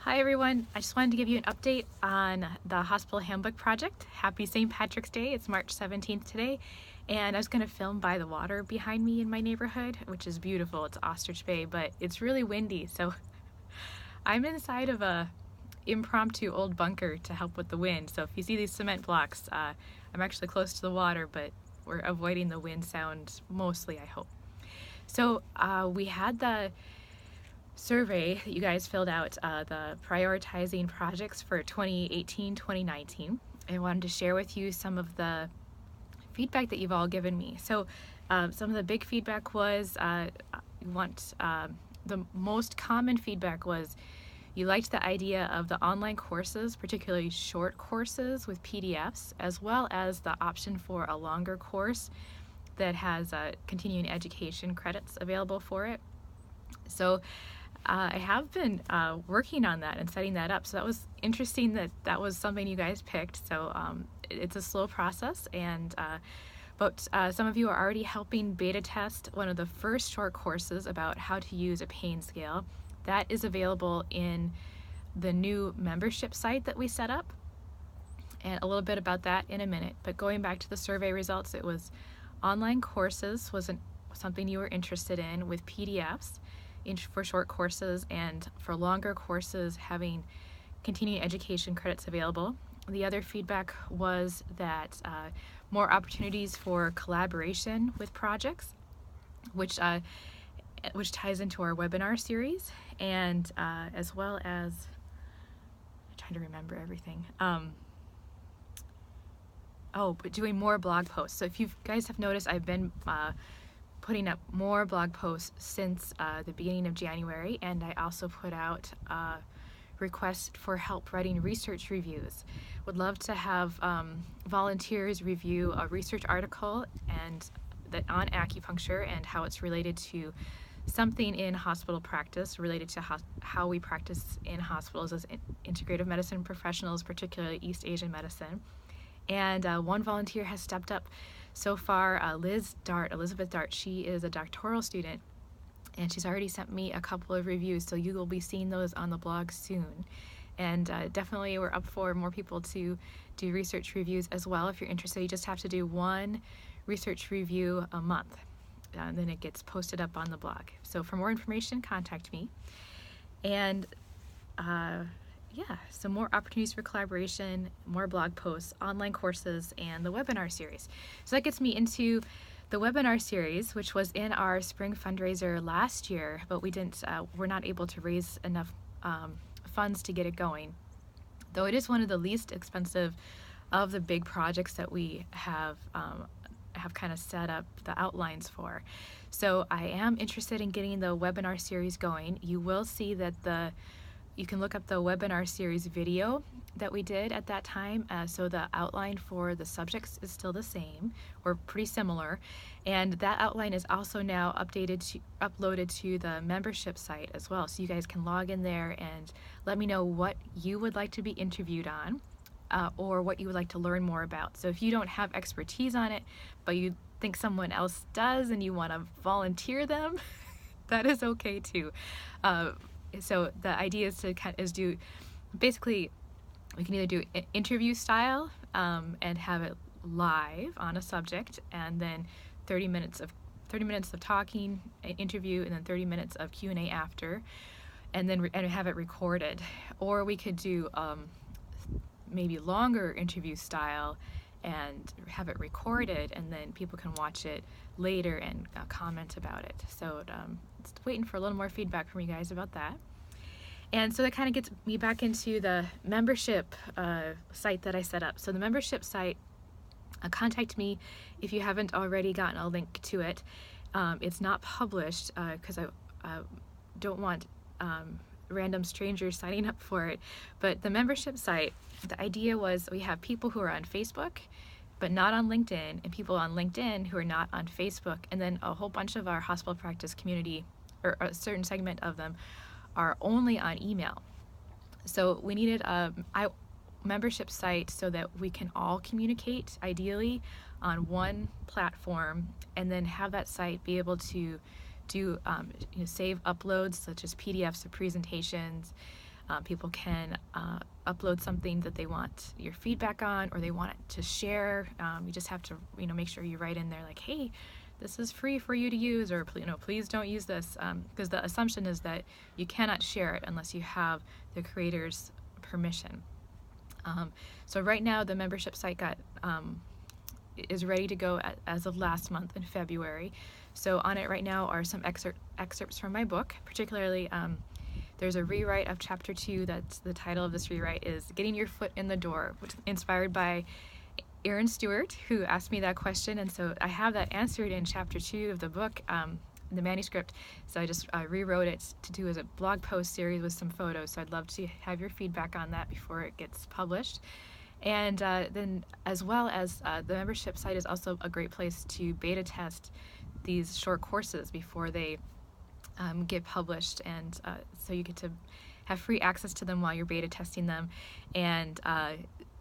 Hi everyone, I just wanted to give you an update on the Hospital Handbook Project. Happy St. Patrick's Day, it's March 17th today, and I was going to film by the water behind me in my neighborhood, which is beautiful. It's Ostrich Bay, but it's really windy, so I'm inside of a impromptu old bunker to help with the wind. So if you see these cement blocks, I'm actually close to the water, but we're avoiding the wind sound mostly, I hope. So we had the survey that you guys filled out, the prioritizing projects for 2018-2019. I wanted to share with you some of the feedback that you've all given me. So some of the big feedback was the most common feedback was you liked the idea of the online courses, particularly short courses with PDFs, as well as the option for a longer course that has continuing education credits available for it. So I have been working on that and setting that up. So that was interesting that was something you guys picked. So it's a slow process, but some of you are already helping beta test one of the first short courses about how to use a pain scale. That is available in the new membership site that we set up, and a little bit about that in a minute. But going back to the survey results, it was online courses was something you were interested in with PDFs for short courses, and for longer courses having continuing education credits available. The other feedback was that more opportunities for collaboration with projects, which ties into our webinar series, and as well as, I'm trying to remember everything. But doing more blog posts. So if you guys have noticed, I've been putting up more blog posts since the beginning of January, and I also put out a request for help writing research reviews. Would love to have volunteers review a research article and that on acupuncture and how it's related to something in hospital practice, related to how we practice in hospitals as integrative medicine professionals, particularly East Asian medicine. And one volunteer has stepped up so far, Elizabeth Dart. She is a doctoral student, and she's already sent me a couple of reviews, so you will be seeing those on the blog soon. And definitely we're up for more people to do research reviews as well. If you're interested, you just have to do one research review a month, and then it gets posted up on the blog. So for more information, contact me. And so more opportunities for collaboration, more blog posts, online courses, and the webinar series. So that gets me into the webinar series, which was in our spring fundraiser last year, but we're not able to raise enough funds to get it going. Though it is one of the least expensive of the big projects that we have kind of set up the outlines for. So I am interested in getting the webinar series going. You will see that you can look up the webinar series video that we did at that time. So the outline for the subjects is still the same, or pretty similar. And that outline is also now uploaded to the membership site as well. So you guys can log in there and let me know what you would like to be interviewed on, or what you would like to learn more about. So if you don't have expertise on it, but you think someone else does and you want to volunteer them, that is okay too. So the idea is do basically, we can either do interview style and have it live on a subject, and then 30 minutes of talking, interview, and then 30 minutes of Q&A after, and have it recorded. Or we could do maybe longer interview style and have it recorded, and then people can watch it later and comment about it. So just waiting for a little more feedback from you guys about that. And so that kind of gets me back into the membership site that I set up. So the membership site, contact me if you haven't already gotten a link to it. It's not published because I don't want random strangers signing up for it. But the membership site, the idea was we have people who are on Facebook but not on LinkedIn, and people on LinkedIn who are not on Facebook, and then a whole bunch of our hospital practice community, or a certain segment of them, are only on email. So we needed a membership site so that we can all communicate ideally on one platform, and then have that site be able to do save uploads such as PDFs of presentations, People can upload something that they want your feedback on, or they want it to share. You just have to, make sure you write in there like, hey, this is free for you to use, or please don't use this, because the assumption is that you cannot share it unless you have the creator's permission. So right now the membership site is ready to go as of last month in February. So on it right now are some excerpts from my book. Particularly, there's a rewrite of chapter 2. That's the title of this rewrite is Getting Your Foot in the Door, which is inspired by Aaron Stewart, who asked me that question, and so I have that answered in chapter 2 of the book, the manuscript. So I just rewrote it to do as a blog post series with some photos. So I'd love to have your feedback on that before it gets published. And then, as well as the membership site is also a great place to beta test these short courses before they get published, and so you get to have free access to them while you're beta testing them. And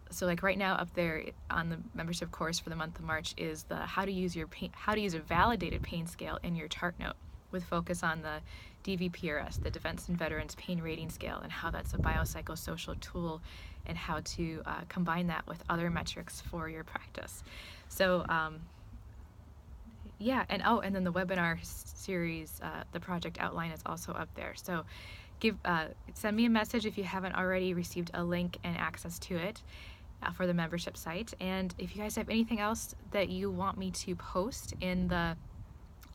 so like right now up there on the membership course for the month of March is the how to use a validated pain scale in your chart note, with focus on the DVPRS, the Defense and Veterans Pain Rating Scale, and how that's a biopsychosocial tool, and how to combine that with other metrics for your practice. So yeah, and then the webinar series, the project outline is also up there. So send me a message if you haven't already received a link and access to it for the membership site. And if you guys have anything else that you want me to post in the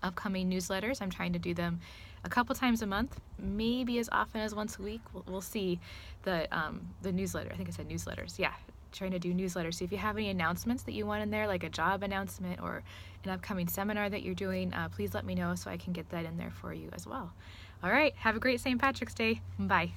upcoming newsletters, I'm trying to do them a couple times a month, maybe as often as once a week. We'll see. The newsletter, I think I said newsletters, yeah, trying to do newsletters. So if you have any announcements that you want in there, like a job announcement or an upcoming seminar that you're doing, please let me know so I can get that in there for you as well. All right, have a great St. Patrick's Day. Bye.